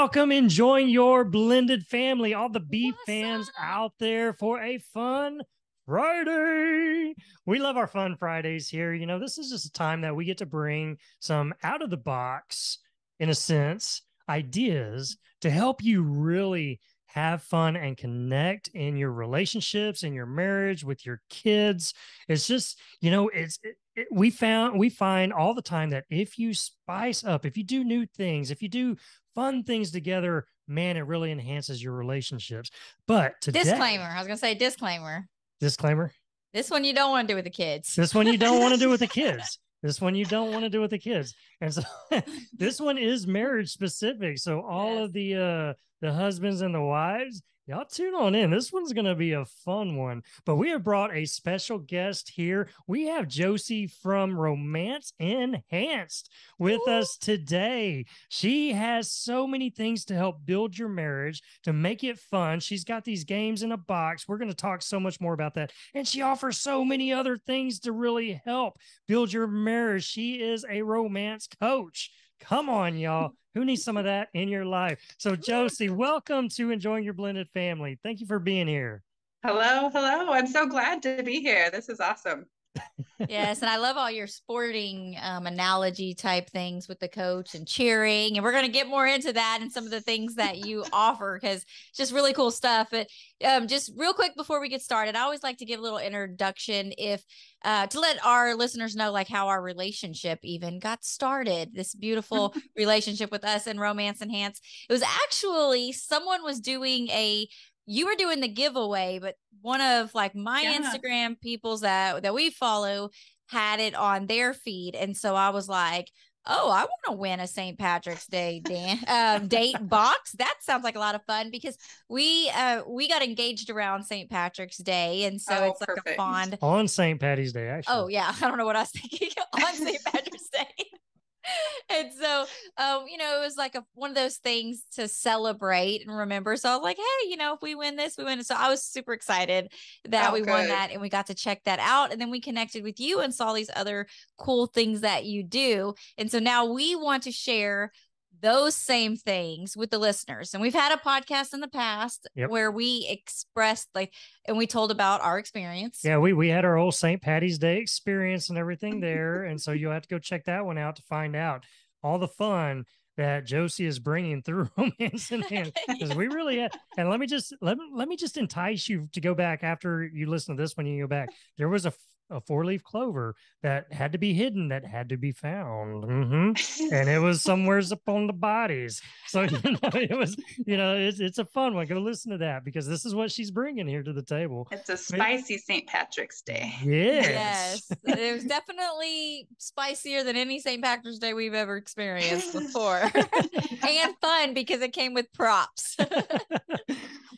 Welcome, enjoying your blended family, all the beef What's fans up? out there for a fun Friday. We love our fun Fridays here. This is just a time that we get to bring some out of the box, in a sense, ideas to help you really have fun and connect in your relationships, in your marriage, with your kids. It's just, we find all the time that if you spice up, if you do new things, if you do fun things together, man, it really enhances your relationships. But today, Disclaimer. I was going to say disclaimer. disclaimer, This one you don't want to do with the kids. this one you don't want to do with the kids. This one you don't want to do with the kids. And so this one is marriage specific. So all Yes. of the husbands and the wives, y'all tune on in. This one's going to be a fun one. But we have brought a special guest here. We have Josie from Romance Enhanced with us today. She has so many things to help build your marriage, to make it fun. She's got these games in a box. We're going to talk so much more about that. And she offers so many other things to really help build your marriage. She is a romance coach. Come on, y'all. Who needs some of that in your life? So, Josie, welcome to Enjoying Your Blended Family. Thank you for being here. Hello, hello. I'm so glad to be here. This is awesome. Yes. And I love all your sporting analogy type things with the coach and cheering. And we're going to get more into that and some of the things that you offer because it's just really cool stuff. But just real quick before we get started, I always like to give a little introduction if to let our listeners know like how our relationship even got started. This beautiful relationship with us and Romance Enhanced. It was actually someone was doing you were doing the giveaway, but one of like my Instagram peoples that we follow had it on their feed. And so I was like, oh, I want to win a St. Patrick's Day date box. That sounds like a lot of fun because we got engaged around St. Patrick's Day. And so it's like perfect. a fond On St. Patty's Day, actually. Oh yeah. I don't know what I was thinking on St. Patrick's Day. And so, it was like one of those things to celebrate and remember. So I was like, hey, if we win this, we win it. So I was super excited that we won that and we got to check that out. And then we connected with you and saw these other cool things that you do. And so now we want to share those same things with the listeners. And we've had a podcast in the past where we expressed and we told about our experience. Yeah, we had our whole St. Patty's Day experience and everything there. And so you'll have to go check that one out to find out all the fun that Josie is bringing through Romance Enhanced. Because we really had, and let me just entice you to go back after you listen to this when you go back. There was a four-leaf clover that had to be hidden, that had to be found. And it was somewheres upon the bodies. So, it was, it's a fun one. Go listen to that because this is what she's bringing here to the table. It's a spicy St. Patrick's Day. Yes. It was definitely spicier than any St. Patrick's Day we've ever experienced before. And fun because it came with props.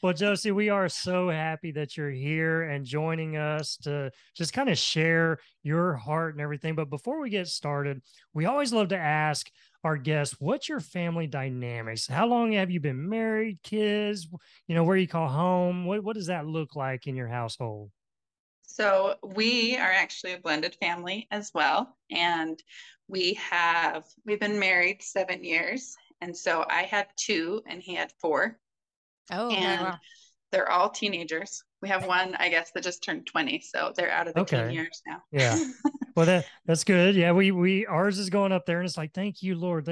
Well, Josie, we are so happy that you're here and joining us to just kind of share your heart and everything. But before we get started, we always love to ask our guests, what's your family dynamics? How long have you been married, kids, where you call home? What does that look like in your household? So we are actually a blended family as well. And we've been married 7 years. And so I had 2 and he had 4. Oh, okay, and wow. They're all teenagers. We have one, I guess, that just turned 20. So they're out of the teen years now. Yeah. Well, that's good. Yeah, ours is going up there, and it's like, thank you, Lord.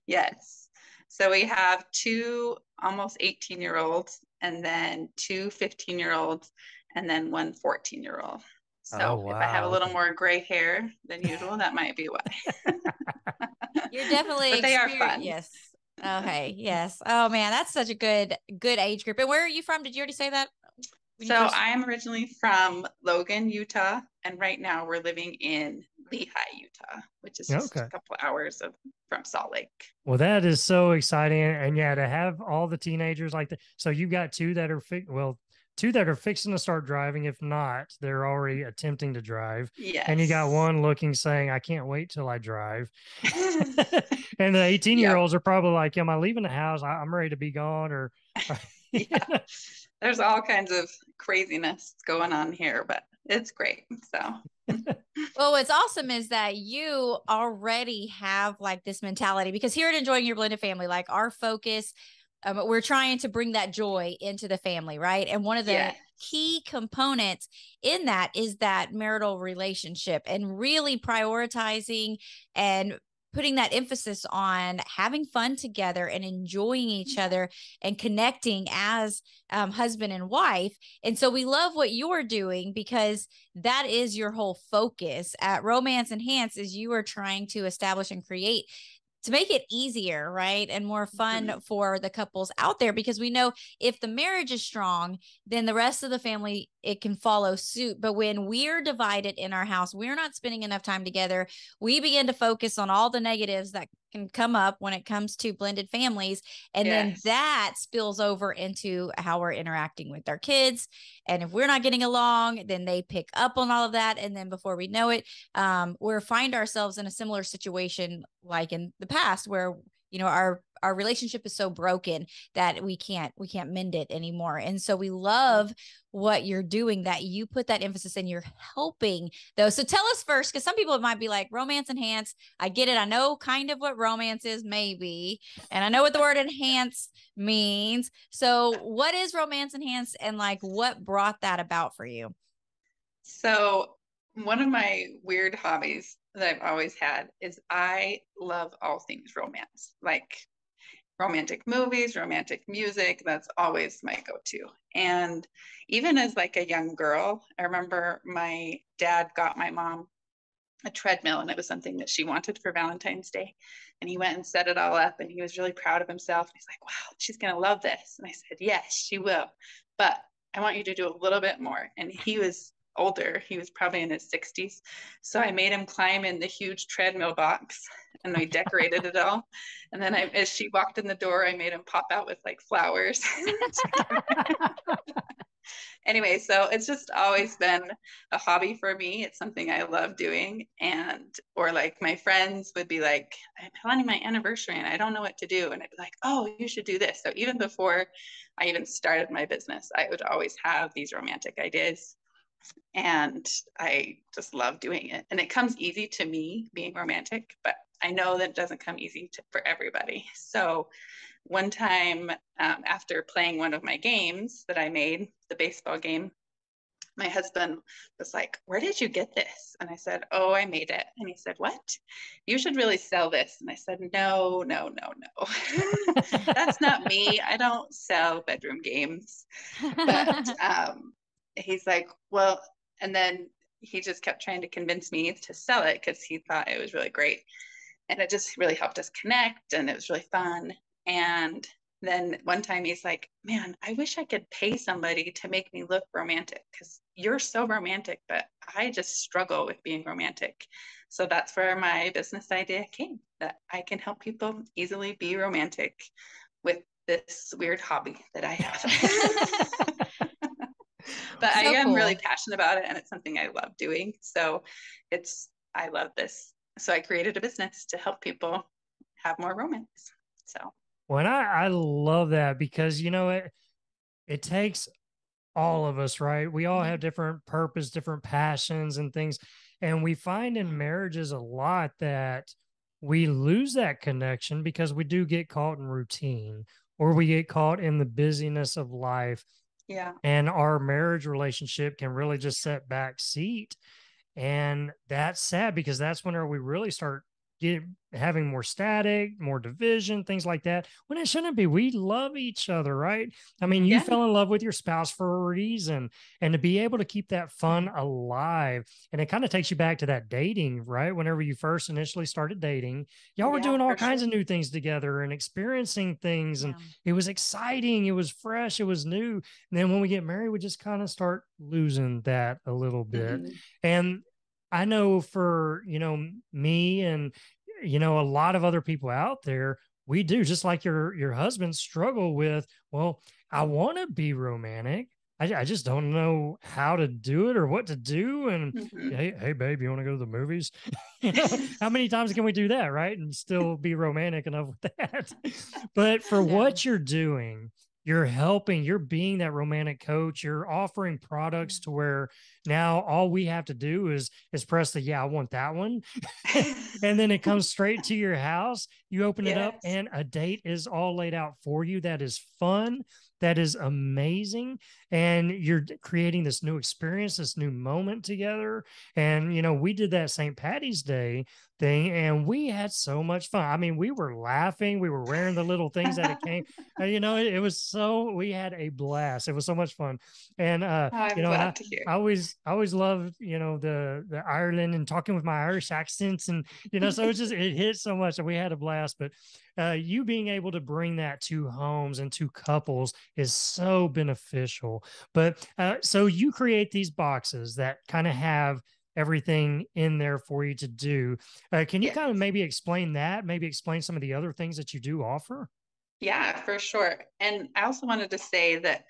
Yes. So we have 2 almost 18-year-olds, and then 2 15-year-olds, and then 1 14-year-old. So if I have a little more gray hair than usual, that might be why. You're definitely but they are fun. Yes. Okay. Yes. Oh man, that's such a good age group. And where are you from? Did you already say that? So I am originally from Logan, Utah, and right now we're living in Lehi, Utah, which is just a couple of hours from Salt Lake. Well, that is so exciting, and yeah, to have all the teenagers like that. So you've got 2 that are 2 that are fixing to start driving. If not, they're already attempting to drive. Yes. And you got 1 saying, I can't wait till I drive. And the 18-year-olds are probably like, am I leaving the house? I'm ready to be gone. Or yeah. There's all kinds of craziness going on here, but it's great. So Well, what's awesome is that you already have like this mentality, because here at Enjoying Your Blended Family, like our focus, we're trying to bring that joy into the family, right? And one of the key components in that is that marital relationship, and really prioritizing and putting that emphasis on having fun together and enjoying each other and connecting as husband and wife. And so we love what you're doing, because that is your whole focus at Romance Enhance, is you are trying to establish and create to make it easier, right? And more fun for the couples out there, because we know if the marriage is strong, then the rest of the family, it can follow suit. But when we're divided in our house, we're not spending enough time together, we begin to focus on all the negatives that can come up when it comes to blended families. And then that spills over into how we're interacting with our kids. And if we're not getting along, then they pick up on all of that. And then before we know it, we're find ourselves in a similar situation like in the past, where our relationship is so broken that we can't mend it anymore. And so we love what you're doing, that you put that emphasis and you're helping those. So tell us first, because some people might be like, Romance Enhance, I get it, I know kind of what romance is, maybe, and I know what the word enhance means. So what is Romance Enhance, and like what brought that about for you? So one of my weird hobbies that I've always had is I love all things romance, like romantic movies, romantic music. That's always my go-to. And even as like a young girl, I remember my dad got my mom a treadmill, and it was something that she wanted for Valentine's Day. And he went and set it all up, and he was really proud of himself. And he's like, wow, she's going to love this. And I said, yes, she will. But I want you to do a little bit more. And he was older. He was probably in his 60s. So I made him climb in the huge treadmill box, and we decorated it all. And then as she walked in the door, I made him pop out with like flowers. Anyway, so it's just always been a hobby for me. It's something I love doing. Or like my friends would be like, I'm planning my anniversary and I don't know what to do. And I'd be like, oh, you should do this. So even before I even started my business, I would always have these romantic ideas. And I just love doing it. And it comes easy to me being romantic, but I know that it doesn't come easy for everybody. So one time after playing one of my games that I made, the baseball game, my husband was like, where did you get this? And I said, oh, I made it. And he said, what? You should really sell this. And I said, no. That's not me. I don't sell bedroom games. But he's like, well, and then he just kept trying to convince me to sell it because he thought it was really great. And it just really helped us connect, and it was really fun. And then one time he's like, man, I wish I could pay somebody to make me look romantic, because you're so romantic, but I just struggle with being romantic. So that's where my business idea came, that I can help people easily be romantic with this weird hobby that I have. But so I am really passionate about it, and it's something I love doing. So I love this. So I created a business to help people have more romance. So. Well, and I love that, because, it takes all of us, right? We all have different purpose, different passions and things. And we find in marriages a lot that we lose that connection because we do get caught in routine, or we get caught in the busyness of life. Yeah. And our marriage relationship can really just set back seat. And that's sad, because that's whenever we really start having more static, more division, things like that, when it shouldn't be. We love each other, right? I mean, you fell in love with your spouse for a reason, and to be able to keep that fun alive. And it kind of takes you back to that dating, right? Whenever you first initially started dating, y'all were doing all kinds of new things together and experiencing things. And it was exciting. It was fresh. It was new. And then when we get married, we just kind of start losing that a little bit. And I know for, me and, a lot of other people out there, we do, just like your husband, struggle with, well, I want to be romantic. I just don't know how to do it or what to do. And hey, babe, you want to go to the movies? How many times can we do that, right? And still be romantic enough with that. But for what you're doing, you're helping, you're being that romantic coach. You're offering products to where Now all we have to do is press the, yeah, I want that one. And then it comes straight to your house. You open it up and a date is all laid out for you. That is fun. That is amazing. And you're creating this new experience, this new moment together. And, you know, we did that St. Patty's Day thing and we had so much fun. I mean, we were laughing, we were wearing the little things that it came, you know, it was so, we had a blast. It was so much fun. And, I'm you know, glad to hear. I always loved, you know, the Ireland and talking with my Irish accents and, you know, so it was just, it hit so much and we had a blast. But you being able to bring that to homes and to couples is so beneficial. But so you create these boxes that kind of have everything in there for you to do. Can you kind of maybe explain that? Maybe explain some of the other things that you do offer? Yeah, for sure. And I also wanted to say that,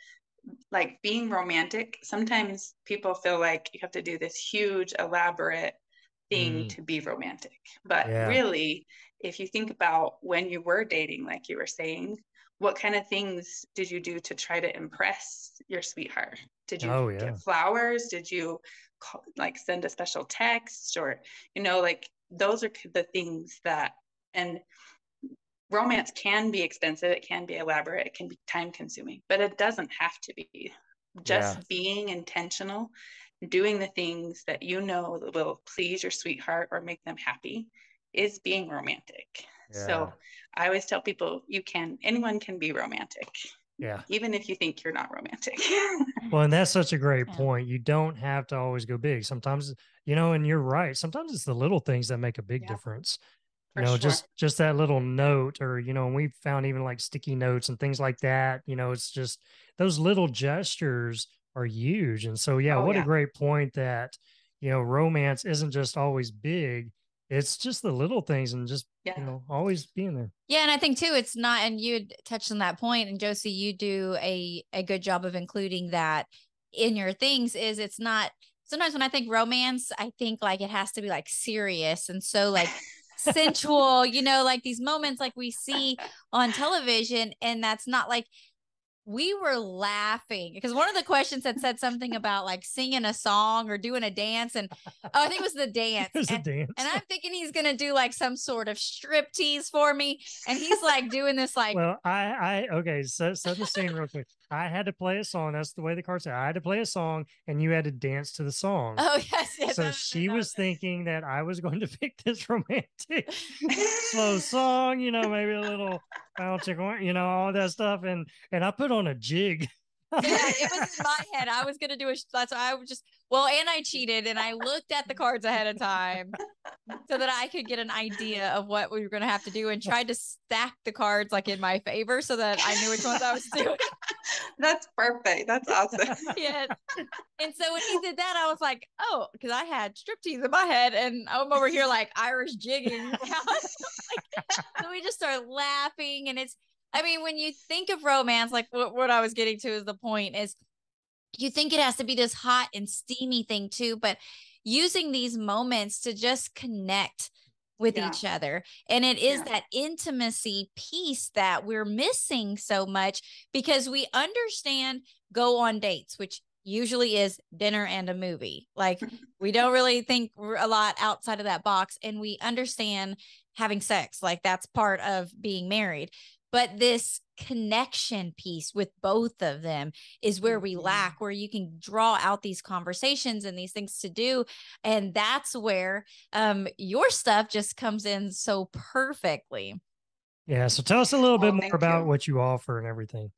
like, being romantic, sometimes people feel like you have to do this huge, elaborate thing to be romantic. But really, if you think about when you were dating, like you were saying, what kind of things did you do to try to impress your sweetheart? Did you get flowers? Did you like send a special text? Or, you know, like those are the things that, and romance can be expensive, it can be elaborate, it can be time consuming, but it doesn't have to be. Just being intentional, doing the things that you know that will please your sweetheart or make them happy is being romantic. So I always tell people anyone can be romantic. Yeah. Even if you think you're not romantic. Well, and that's such a great point. You don't have to always go big. Sometimes, you know, and you're right. Sometimes it's the little things that make a big difference. You know, just that little note, or, you know, and we found even like sticky notes and things like that, you know, it's just those little gestures are huge. And so, what a great point that, you know, romance isn't just always big. It's just the little things and just, you know, always being there. Yeah. And I think too, it's not, and you had touched on that point, and Josie, you do a good job of including that in your things. Is it's not, sometimes when I think romance, I think like it has to be like serious. And so like sensual, you know, like these moments like we see on television, and that's not like, we were laughing because one of the questions had said something about like singing a song or doing a dance. And I think it was the dance. It was a dance. And I'm thinking he's going to do like some sort of strip tease for me. And he's like doing this like. Well, okay, set the scene real quick. I had to play a song. That's the way the card said. I had to play a song and you had to dance to the song. Oh, yes. So she was thinking that I was going to pick this romantic slow song, you know, maybe a little you know, all that stuff. And I put on a jig. Yeah, it was in my head. I was going to do that's why I was just, and I cheated and I looked at the cards ahead of time so that I could get an idea of what we were going to have to do, and tried to stack the cards like in my favor so that I knew which ones I was doing. That's perfect. That's awesome. Yes. And so when he did that, I was like, oh, because I had striptease in my head and I'm over here like Irish jigging. So we just started laughing, and I mean, when you think of romance, like what I was getting to is the point is you think it has to be this hot and steamy thing too, but using these moments to just connect with each other. And it is that intimacy piece that we're missing so much, because we understand go on dates, which usually is dinner and a movie. Like we don't really think a lot outside of that box, and we understand having sex, like that's part of being married. But this connection piece with both of them is where we lack, where you can draw out these conversations and these things to do. And that's where your stuff just comes in so perfectly. Yeah. So tell us a little bit more about what you offer and everything.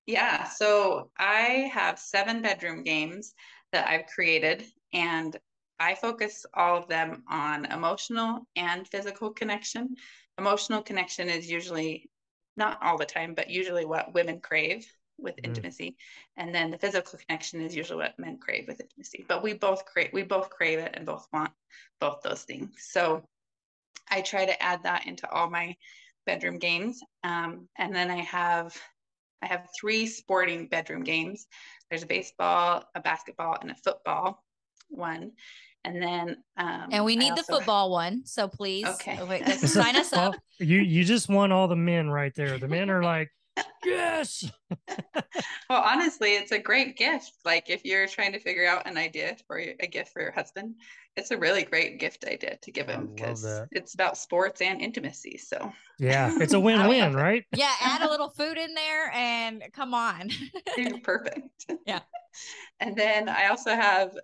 Yeah. So I have 7 bedroom games that I've created, and I focus all of them on emotional and physical connection. Emotional connection is usually, not all the time, but usually what women crave with intimacy. And then the physical connection is usually what men crave with intimacy. But we both crave it and both want both those things. So I try to add that into all my bedroom games. And then I have 3 sporting bedroom games. There's a baseball, a basketball, and a football one. And then and we need the football one, so please sign us up. You just won all the men right there. The men are like, Yes. Well, honestly, it's a great gift. Like if you're trying to figure out an idea for a gift for your husband, it's a really great gift idea to give him because it's about sports and intimacy. So yeah, it's a win-win, right? Yeah, add a little food in there and come on. Perfect. Yeah. And then I also have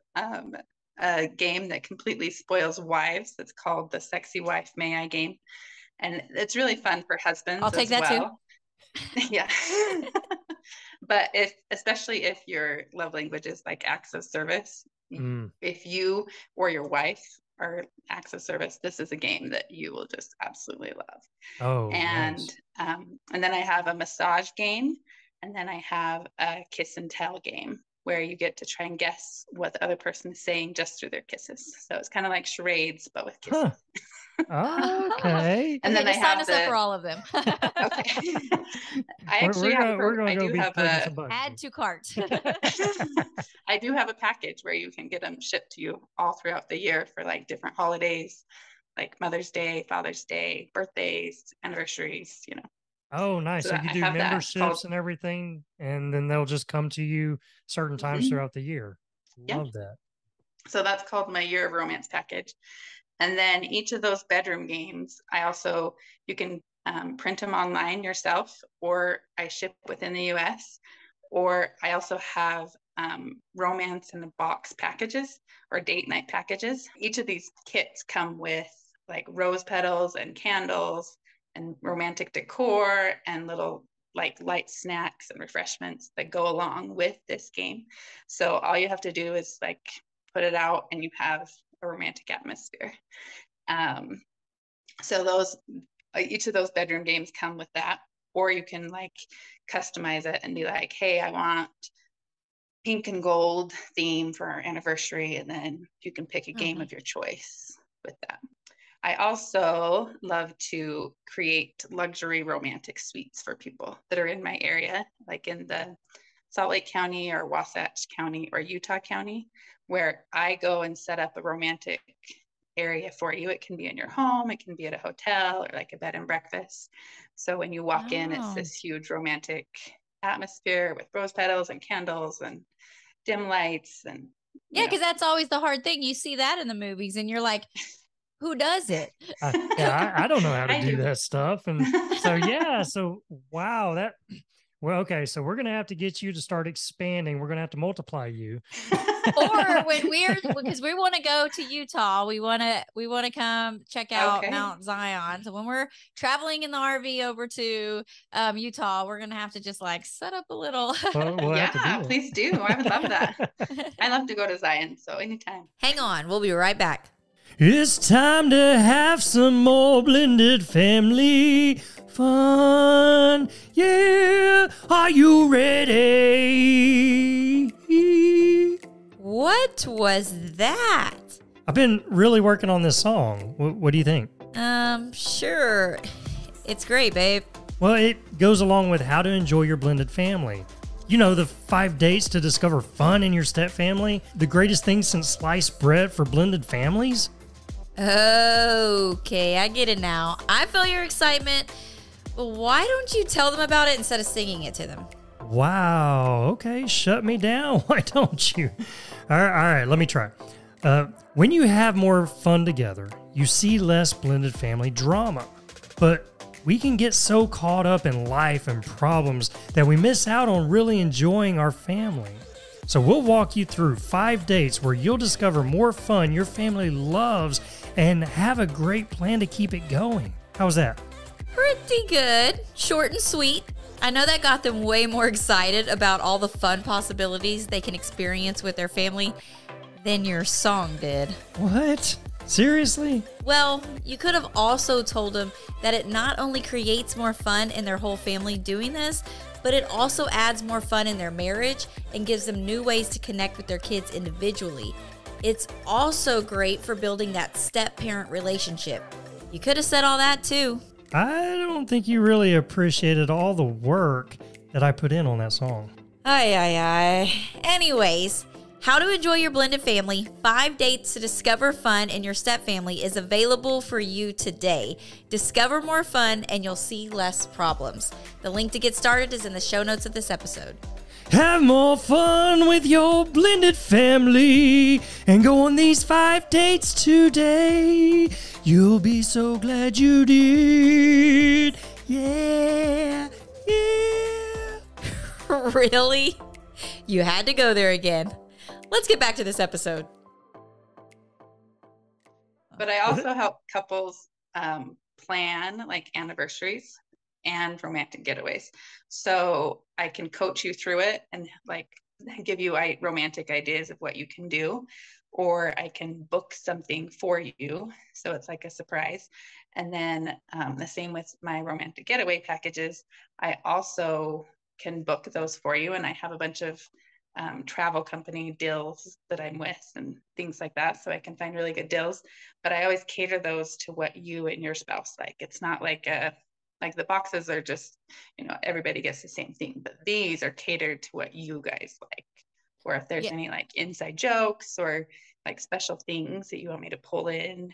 a game that completely spoils wives. That's called the Sexy Wife May I game. And it's really fun for husbands I'll take that well. Too. Yeah. But especially if your love language is like acts of service, if you or your wife are acts of service, this is a game that you will just absolutely love. Oh, and nice. And then I have a massage game, and then I have a kiss and tell game where you get to try and guess what the other person is saying just through their kisses. So it's kind of like charades, but with kisses. Huh. Okay. And then just sign us up for all of them. Okay. I actually add to cart. I do have a package where you can get them shipped to you all throughout the year for like different holidays, like Mother's Day, Father's Day, birthdays, anniversaries, you know. Oh, nice. So you do memberships and everything, and then they'll just come to you certain times throughout the year. Love that. So that's called my Year of Romance package. And then each of those bedroom games, you can print them online yourself, or I ship within the US, or I also have romance in a box packages or date night packages. Each of these kits come with like rose petals and candles and romantic decor and little like light snacks and refreshments that go along with this game. So all you have to do is like put it out and you have a romantic atmosphere. So each of those bedroom games come with that, or you can like customize it and be like, hey, I want pink and gold theme for our anniversary, and then you can pick a game of your choice with that. I also love to create luxury romantic suites for people that are in my area, like in the Salt Lake County or Wasatch County or Utah County, where I go and set up a romantic area for you. It can be in your home, it can be at a hotel or like a bed and breakfast. So when you walk in, it's this huge romantic atmosphere with rose petals and candles and dim lights. And because that's always the hard thing. You see that in the movies and you're like, who does it? I don't know how to do that stuff. And so wow, well, okay, so we're gonna have to get you to start expanding. We're gonna have to multiply you. Or because we want to go to Utah, we want to come check out Mount Zion. So when we're traveling in the RV over to Utah, we're gonna have to just like set up a little. Please do. I would love that. I love to go to Zion, so anytime. Hang on, we'll be right back. It's time to have some more blended family fun. Yeah, are you ready? What was that? I've been really working on this song. What do you think? Sure. It's great, babe. Well, it goes along with how to enjoy your blended family. You know, the 5 dates to discover fun in your step family. The greatest thing since sliced bread for blended families. Okay, I get it now. I feel your excitement, but why don't you tell them about it instead of singing it to them? Wow, okay, shut me down. Why don't you? All right, let me try. When you have more fun together, you see less blended family drama. But we can get so caught up in life and problems that we miss out on really enjoying our family. So we'll walk you through 5 dates where you'll discover more fun your family loves and have a great plan to keep it going. How's that? Pretty good. Short and sweet. I know that got them way more excited about all the fun possibilities they can experience with their family than your song did. What? Seriously? Well, you could have also told them that it not only creates more fun in their whole family doing this, but it also adds more fun in their marriage and gives them new ways to connect with their kids individually. It's also great for building that step-parent relationship. You could have said all that too. I don't think you really appreciated all the work that I put in on that song. Anyways, How to Enjoy Your Blended Family, 5 Dates to Discover Fun in Your Step Family is available for you today. Discover more fun and you'll see less problems. The link to get started is in the show notes of this episode. Have more fun with your blended family and go on these 5 dates today. You'll be so glad you did. Yeah, yeah. Really? You had to go there again. Let's get back to this episode. But I also help couples plan like anniversaries and romantic getaways. So I can coach you through it and like give you romantic ideas of what you can do, or I can book something for you. So it's like a surprise. And then the same with my romantic getaway packages. I also can book those for you. And I have a bunch of travel company deals that I'm with and things like that. So I can find really good deals, but I always cater those to what you and your spouse like. It's not like the boxes are just, everybody gets the same thing, but these are catered to what you guys like. Or if there's any like inside jokes or like special things that you want me to pull in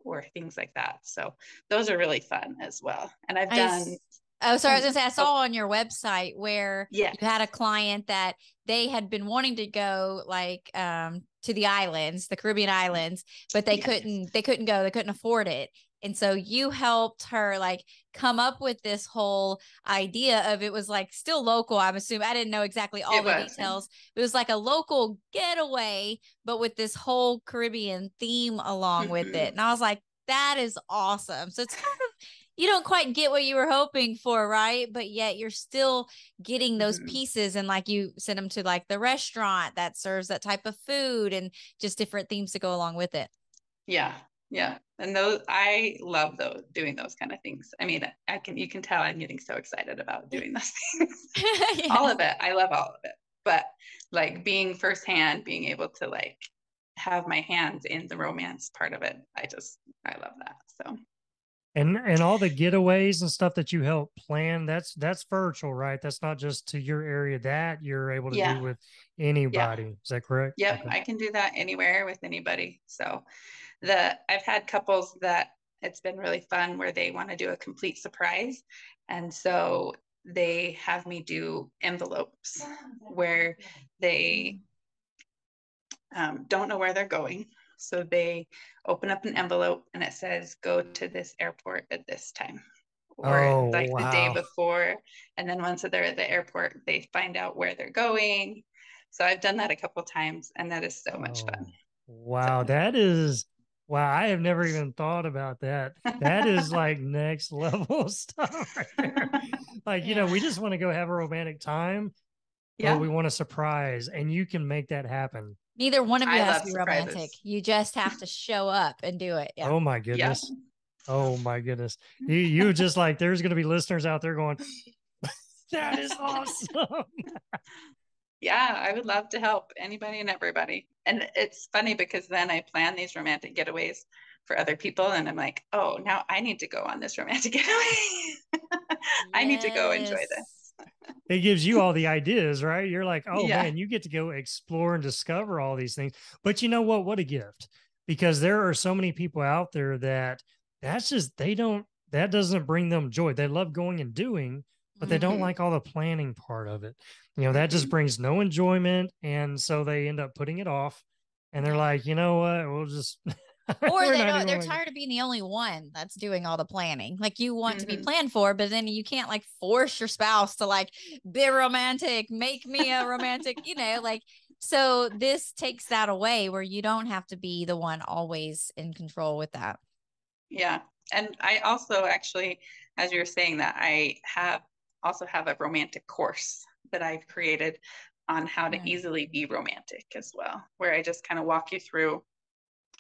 or things like that. So those are really fun as well. And I've done. Oh, sorry. I was going to say, I saw on your website where you had a client that they had been wanting to go like to the islands, the Caribbean islands, but they couldn't go, they couldn't afford it. And so you helped her like come up with this whole idea of, it was like still local. I'm assuming, I didn't know exactly all the details. It was like a local getaway, but with this whole Caribbean theme along with it. And I was like, that is awesome. So it's kind of, you don't quite get what you were hoping for, right? But yet you're still getting those pieces, and like you send them to like the restaurant that serves that type of food and just different themes to go along with it. Yeah. Yeah. And I love doing those kind of things. I mean, you can tell I'm getting so excited about doing those things. All of it. I love all of it. But like being firsthand, being able to like have my hands in the romance part of it, I love that. So. And all the getaways and stuff that you help plan, that's virtual, right? That's not just to your area, that you're able to do with anybody. Is that correct? Yep. Okay. I can do that anywhere with anybody. So I've had couples that it's been really fun where they want to do a complete surprise. And so they have me do envelopes where they don't know where they're going. So they open up an envelope and it says, go to this airport at this time. Or the day before. And then once they're at the airport, they find out where they're going. So I've done that a couple times and that is so much fun. Wow. So. Wow. I have never even thought about that. That is like next level stuff right there. Like, we just want to go have a romantic time. Yeah. Or we want a surprise, and you can make that happen. Neither one of you has to be romantic. You just have to show up and do it. Yeah. Oh my goodness. Yeah. Oh my goodness. You just like, there's going to be listeners out there going, that is awesome. Yeah, I would love to help anybody and everybody. And it's funny because then I plan these romantic getaways for other people. And I'm like, oh, now I need to go on this romantic getaway. I need to go enjoy this. It gives you all the ideas, right? You're like, oh man, you get to go explore and discover all these things. But you know what? What a gift. Because there are so many people out there that that doesn't bring them joy. They love going and doing, but they don't like all the planning part of it. That just brings no enjoyment. And so they end up putting it off, and they're like, you know what, we'll just, or they're tired of being the only one that's doing all the planning. Like you want to be planned for, but then you can't like force your spouse to like be romantic, make me a romantic, like, so this takes that away where you don't have to be the one always in control with that. Yeah. And I also actually, as you were saying that, I also have a romantic course that I've created on how to easily be romantic as well, where I just kind of walk you through.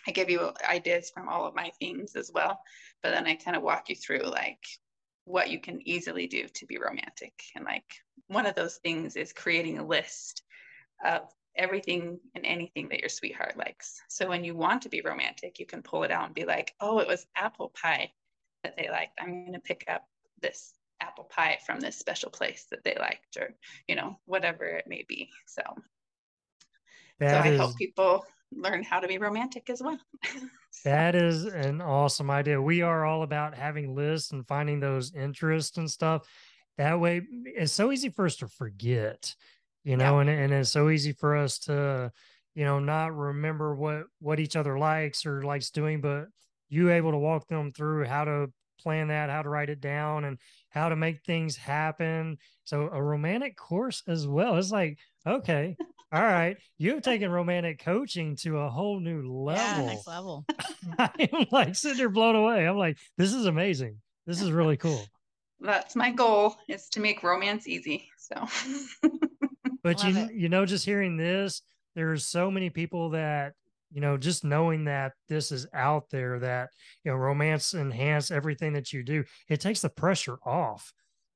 I give you ideas from all of my themes as well, but then I kind of walk you through like what you can easily do to be romantic. And like one of those things is creating a list of everything and anything that your sweetheart likes. So when you want to be romantic, you can pull it out and be like, oh, it was apple pie that they liked. I'm going to pick up this apple pie from this special place that they liked, or, whatever it may be. So So I hope people learn how to be romantic as well. That is an awesome idea. We are all about having lists and finding those interests and stuff. That way, it's so easy for us to forget, and it's so easy for us to, not remember what each other likes or likes doing, but you able to walk them through how to plan that, how to write it down, and how to make things happen. So a romantic course as well. It's like, okay, all right, you've taken romantic coaching to a whole new level. Yeah, next level. I'm like sitting there blown away. I'm like, this is amazing. This is really cool. That's my goal, is to make romance easy. So, but just hearing this, there's so many people that, just knowing that this is out there, that, romance enhance everything that you do, it takes the pressure off.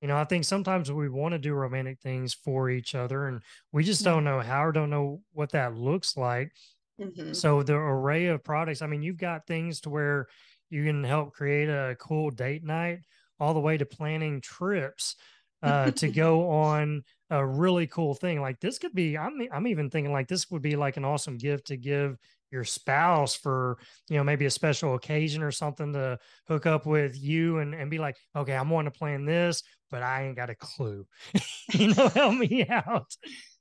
I think sometimes we want to do romantic things for each other and we just don't know how or don't know what that looks like. Mm-hmm. So the array of products, I mean, you've got things to where you can help create a cool date night all the way to planning trips to go on a really cool thing. Like this could be, I'm even thinking like this would be like an awesome gift to give your spouse for, maybe a special occasion or something, to hook up with you and be like, okay, I'm wanting to plan this, but I ain't got a clue, help me out.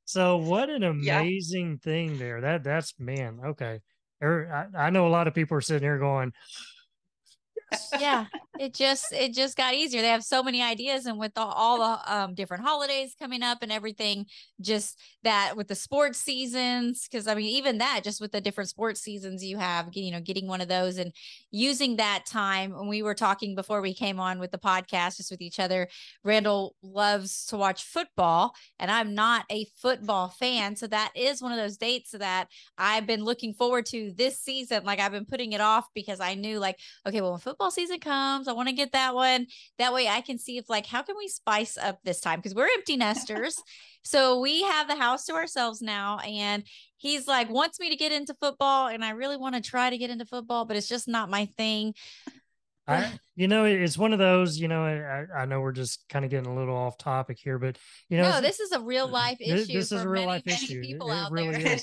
So what an amazing thing there. That's man. Okay. I know a lot of people are sitting here going, yeah, it just got easier. They have so many ideas, and with all the different holidays coming up and everything, just that with the sports seasons, because I mean, even that, just with the different sports seasons you have, getting one of those and using that time. When we were talking before we came on with the podcast, just with each other, Randall loves to watch football, and I'm not a football fan, so that is one of those dates that I've been looking forward to this season. Like I've been putting it off because I knew, like, okay, well, when football season comes, I want to get that one. That way I can see if, like, how can we spice up this time? Because we're empty nesters. So we have the house to ourselves now. And he's like, wants me to get into football. And I really want to try to get into football, but it's just not my thing. It's one of those, I know we're just kind of getting a little off topic here, but no, this is a real life issue. This is a real life issue. People it out really there.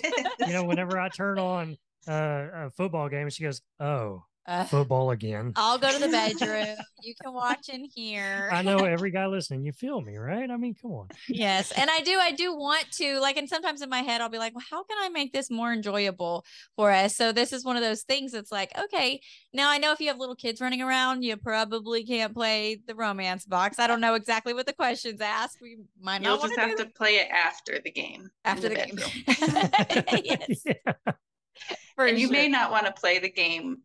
is. Whenever I turn on a football game, she goes, "Oh, football again." I'll go to the bedroom. You can watch in here. I know every guy listening, you feel me, right? I mean, come on. Yes. And I do want to, like, and sometimes in my head, I'll be like, well, how can I make this more enjoyable for us? So this is one of those things that's like, okay, now I know if you have little kids running around, you probably can't play the romance box. I don't know exactly what the questions ask. We might not just have to play it after the game. After the game. Yes. Yeah. And you may not want to play the game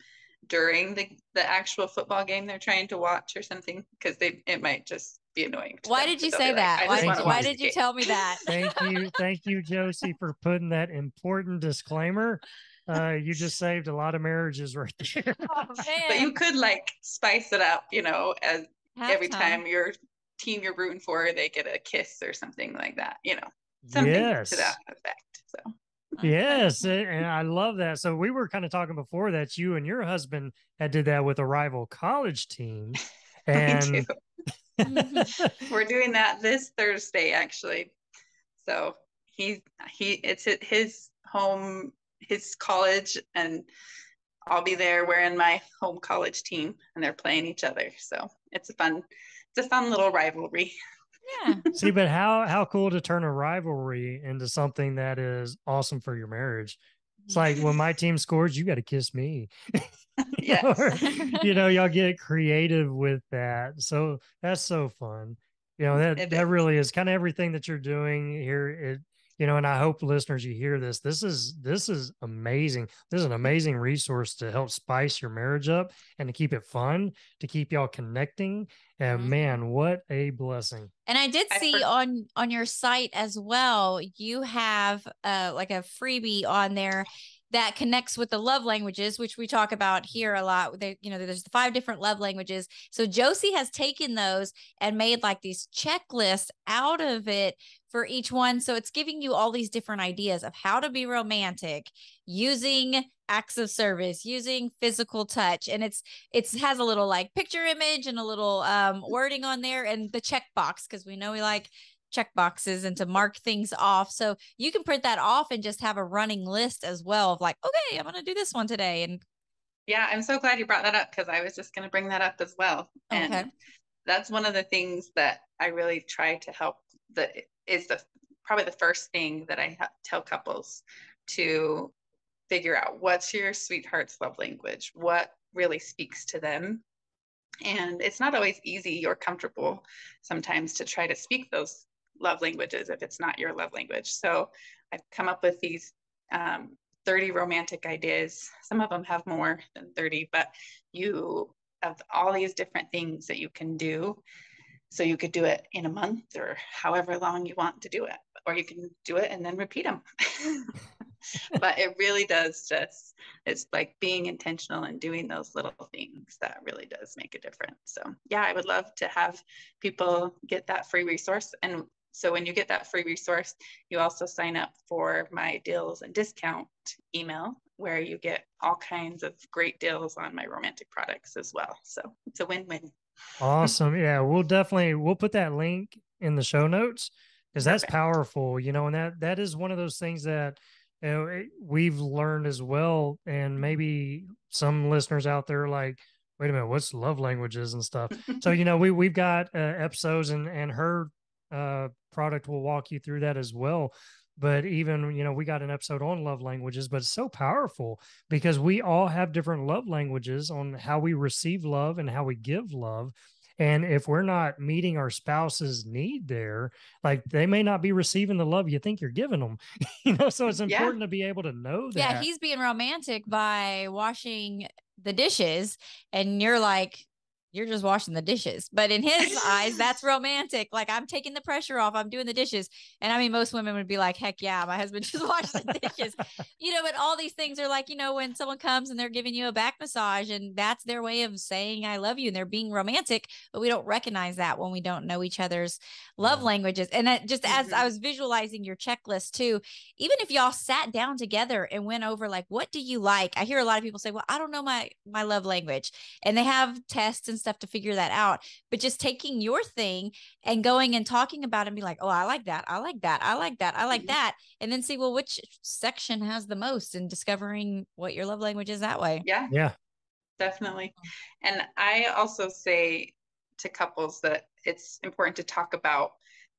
during the actual football game they're trying to watch or something, because it might just be annoying. Why did you say that? Why did you tell me that? Thank you, Josie, for putting that important disclaimer. You just saved a lot of marriages right there. Oh, man. But you could like spice it up, as every time your team you're rooting for, they get a kiss or something like that, something to that effect. So. Okay. Yes, and I love that. So we were kind of talking before that you and your husband had did that with a rival college team, and we're doing that this Thursday actually. So it's at his home, his college, and I'll be there wearing my home college team, and they're playing each other. So it's a fun little rivalry. Yeah. See, but how cool to turn a rivalry into something that is awesome for your marriage. It's like when my team scores, you got to kiss me. Yes. Y'all get creative with that. So that's so fun. That really is kind of everything that you're doing here. And I hope listeners, you hear this. This is amazing. This is an amazing resource to help spice your marriage up and to keep it fun, to keep y'all connecting. And man, what a blessing. And I did see on your site as well, you have like a freebie on there that connects with the love languages, which we talk about here a lot. There's the 5 different love languages. So Josie has taken those and made like these checklists out of it for each one. So it's giving you all these different ideas of how to be romantic using acts of service, using physical touch. And it has a little like picture image and a little wording on there, and the checkbox, because we know we like check boxes and to mark things off. So you can print that off and just have a running list as well of like, okay, I'm going to do this one today. And yeah, I'm so glad you brought that up because I was just going to bring that up as well. okay. And that's one of the things that I really try to help. That is probably the first thing that I tell couples to figure out. What's your sweetheart's love language? What really speaks to them? And it's not always easy or comfortable sometimes to try to speak those love languages if it's not your love language. So I've come up with these 30 romantic ideas. Some of them have more than 30, but you have all these different things that you can do. So you could do it in a month or however long you want to do it, or you can do it and then repeat them. But it really does it's like being intentional and doing those little things that really does make a difference. So yeah, I would love to have people get that free resource. And so when you get that free resource, you also sign up for my deals and discount email where you get all kinds of great deals on my romantic products as well. So it's a win-win. Awesome. Yeah, we'll put that link in the show notes because that's powerful, and that is one of those things that we've learned as well. And maybe some listeners out there like, wait a minute, what's love languages and stuff? So, we've got episodes and her product will walk you through that as well. But even, we got an episode on love languages, but it's so powerful because we all have different love languages on how we receive love and how we give love. And if we're not meeting our spouse's need there, like they may not be receiving the love you think you're giving them, so it's important to be able to know that. Yeah, he's being romantic by washing the dishes, and you're like, you're just washing the dishes. But in his eyes, that's romantic. Like, I'm taking the pressure off. I'm doing the dishes. And I mean, most women would be like, heck yeah, my husband just washed the dishes. But all these things are like, when someone comes and they're giving you a back massage and that's their way of saying I love you and they're being romantic, but we don't recognize that when we don't know each other's love languages. And that just as I was visualizing your checklist too, even if y'all sat down together and went over like, what do you like? I hear a lot of people say, well, I don't know my love language, and they have tests and stuff to figure that out. But just taking your thing and going and talking about it and be like, oh, I like that. I like that. I like that. I like that. And then see, well, which section has the most, and discovering what your love language is that way. Yeah. Yeah. Definitely. And I also say to couples that it's important to talk about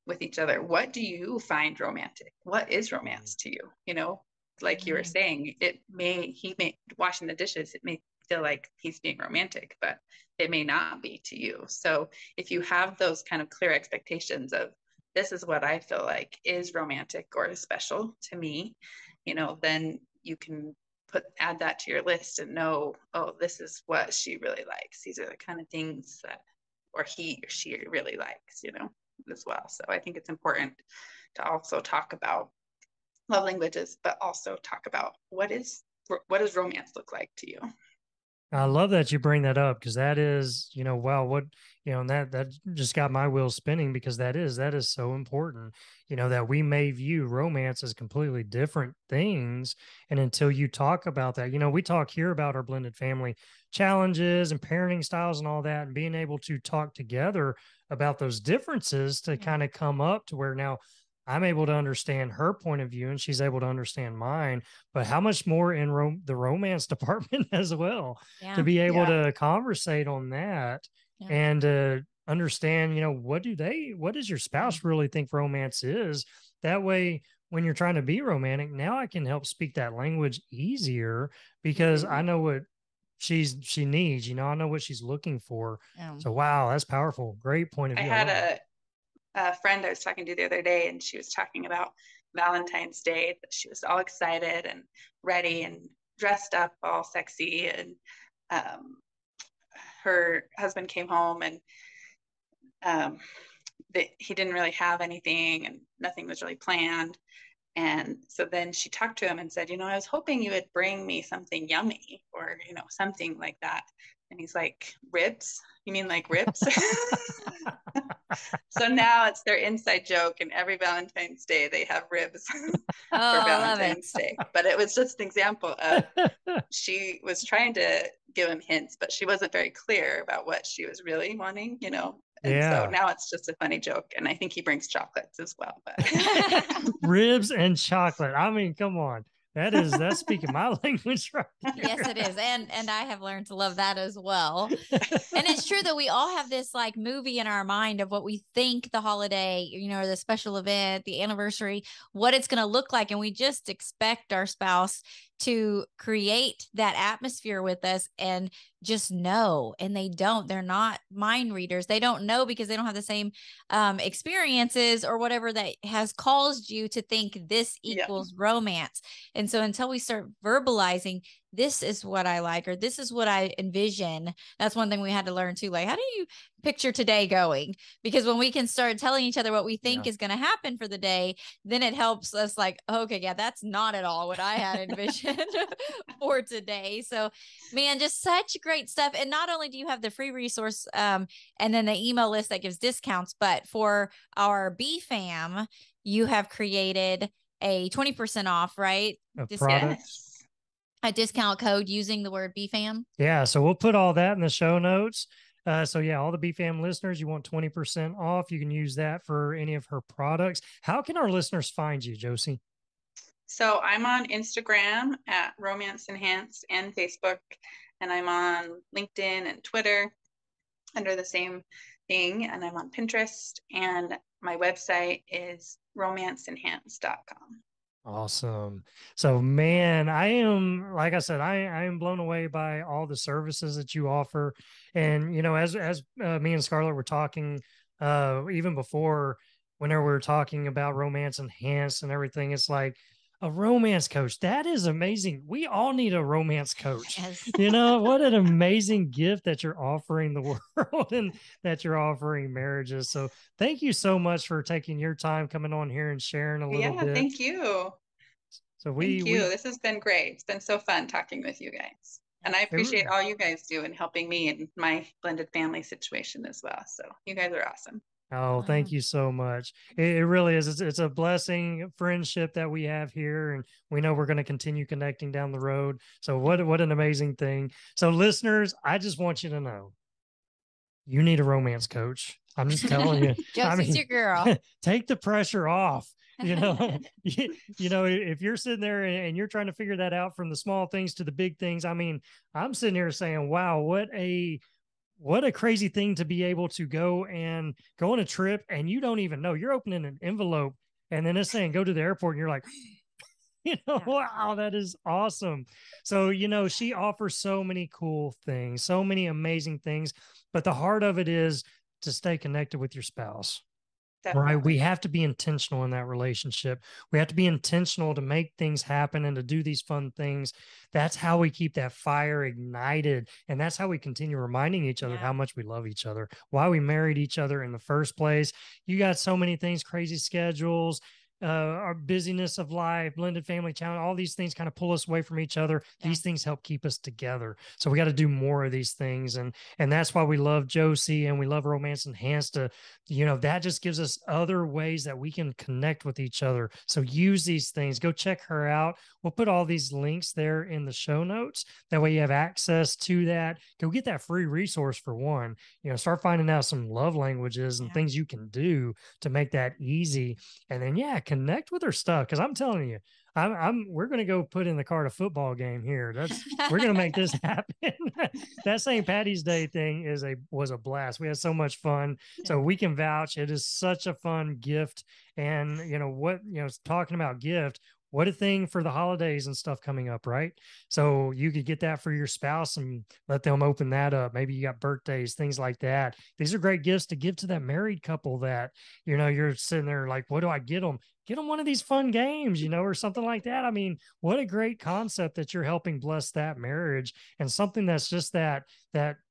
with each other. What do you find romantic? What is romance to you? Like you were saying, he may washing the dishes, it may feel like he's being romantic, but it may not be to you. So if you have those kind of clear expectations of this is what I feel like is romantic or special to me, then you can add that to your list and know, oh, this is what she really likes. These are the kind of things that, or he or she really likes, as well. So I think it's important to also talk about love languages, but also talk about what does romance look like to you? I love that you bring that up because that is, wow, what, and that just got my wheels spinning because that is so important, that we may view romance as completely different things. And until you talk about that, we talk here about our blended family challenges and parenting styles and all that, and being able to talk together about those differences to kind of come up to where now I'm able to understand her point of view and she's able to understand mine, but how much more in the romance department as well to be able to conversate on that and understand, what does your spouse really think romance is? That way, when you're trying to be romantic, now I can help speak that language easier because I know what she needs, I know what she's looking for. So, wow, that's powerful. Great point of view. I had a friend I was talking to the other day, and she was talking about Valentine's Day, that she was all excited and ready and dressed up all sexy, and her husband came home and he didn't really have anything and nothing was really planned. And so then she talked to him and said, I was hoping you would bring me something yummy or, something like that. And he's like, ribs? You mean like ribs? So now it's their inside joke, and every Valentine's Day they have ribs for Valentine's Day. But it was just an example of she was trying to give him hints, but she wasn't very clear about what she was really wanting, you know. And so now it's just a funny joke, and I think he brings chocolates as well. But ribs and chocolate. I mean, come on. That's speaking my language right there. Yes, it is. And I have learned to love that as well. And it's true that we all have this like movie in our mind of what we think the holiday, you know, or the special event, the anniversary, what it's going to look like. And we just expect our spouse to create that atmosphere with us and just know. And they don't. They're not mind readers. They don't know because they don't have the same experiences or whatever that has caused you to think this equals romance. And so until we start verbalizing, this is what I like, or this is what I envision. That's one thing we had to learn too. Like, how do you picture today going? Because when we can start telling each other what we think is going to happen for the day, then it helps us like, okay, yeah, that's not at all what I had envisioned for today. So, man, just such great stuff. And not only do you have the free resource and then the email list that gives discounts, but for our B fam, you have created a 20% off, right? A discount code using the word BFAM. Yeah. So we'll put all that in the show notes. So yeah, all the BFAM listeners, you want 20% off. You can use that for any of her products. How can our listeners find you, Josie? So I'm on Instagram at Romance Enhanced and Facebook, and I'm on LinkedIn and Twitter under the same thing. And I'm on Pinterest, and my website is romanceenhanced.com. Awesome. So, man, I am, like I said, I am blown away by all the services that you offer. And, you know, as me and Scarlett were talking, even before, whenever we were talking about Romance Enhanced and everything, it's like a romance coach. That is amazing. We all need a romance coach. Yes. You know, what an amazing gift that you're offering the world and that you're offering marriages. So thank you so much for taking your time coming on here and sharing a little bit. Yeah, thank you. So thank you. This has been great. It's been so fun talking with you guys. And I appreciate all you guys do in helping me in my blended family situation as well. So you guys are awesome. Oh, thank you so much. It really is. It's a blessing, friendship that we have here, and we know we're going to continue connecting down the road. So what an amazing thing. So listeners, I just want you to know, you need a romance coach. I'm just telling you. Josie's your girl. Take the pressure off. You know, you know, if you're sitting there and you're trying to figure that out from the small things to the big things, I mean, I'm sitting here saying, wow, what a crazy thing to be able to go on a trip and you don't even know. You're opening an envelope and then it's saying go to the airport and you're like, you know, wow, that is awesome. So, you know, she offers so many cool things, so many amazing things, but the heart of it is to stay connected with your spouse. Definitely. Right. We have to be intentional in that relationship. We have to be intentional to make things happen and to do these fun things. That's how we keep that fire ignited. And that's how we continue reminding each other how much we love each other, why we married each other in the first place. You got so many things, crazy schedules, our busyness of life, blended family challenge, all these things kind of pull us away from each other. These things help keep us together. So we got to do more of these things. And that's why we love Josie and we love Romance Enhanced. You know, that just gives us other ways that we can connect with each other. So use these things. Go check her out. We'll put all these links there in the show notes. That way you have access to that. Go get that free resource for one. You know, start finding out some love languages and things you can do to make that easy. And then, connect with her stuff. Cause I'm telling you, we're going to go put in the cart a football game here. We're going to make this happen. That St. Patty's Day thing was a blast. We had so much fun. So we can vouch. It is such a fun gift. And talking about gift, what a thing for the holidays and stuff coming up, right? So you could get that for your spouse and let them open that up. Maybe you got birthdays, things like that. These are great gifts to give to that married couple that, you know, you're sitting there like, what do I get them? Get them one of these fun games, you know, or something like that. I mean, what a great concept that you're helping bless that marriage and something that's just that,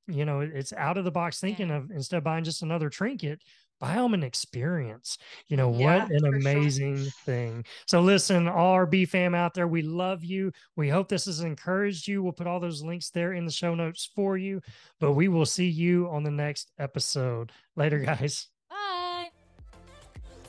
you know, it's out of the box thinking of, instead of buying just another trinket, buy them an experience. You know, what an amazing thing. So listen, all our B fam out there, we love you. We hope this has encouraged you. We'll put all those links there in the show notes for you, but we will see you on the next episode. Later, guys. Bye.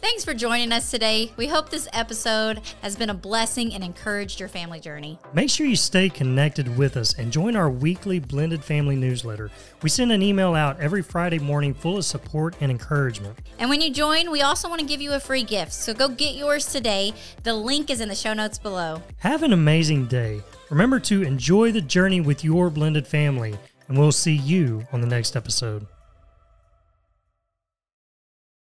Thanks for joining us today. We hope this episode has been a blessing and encouraged your family journey. Make sure you stay connected with us and join our weekly Blended Family newsletter. We send an email out every Friday morning full of support and encouragement. And when you join, we also want to give you a free gift. So go get yours today. The link is in the show notes below. Have an amazing day. Remember to enjoy the journey with your blended family, and we'll see you on the next episode.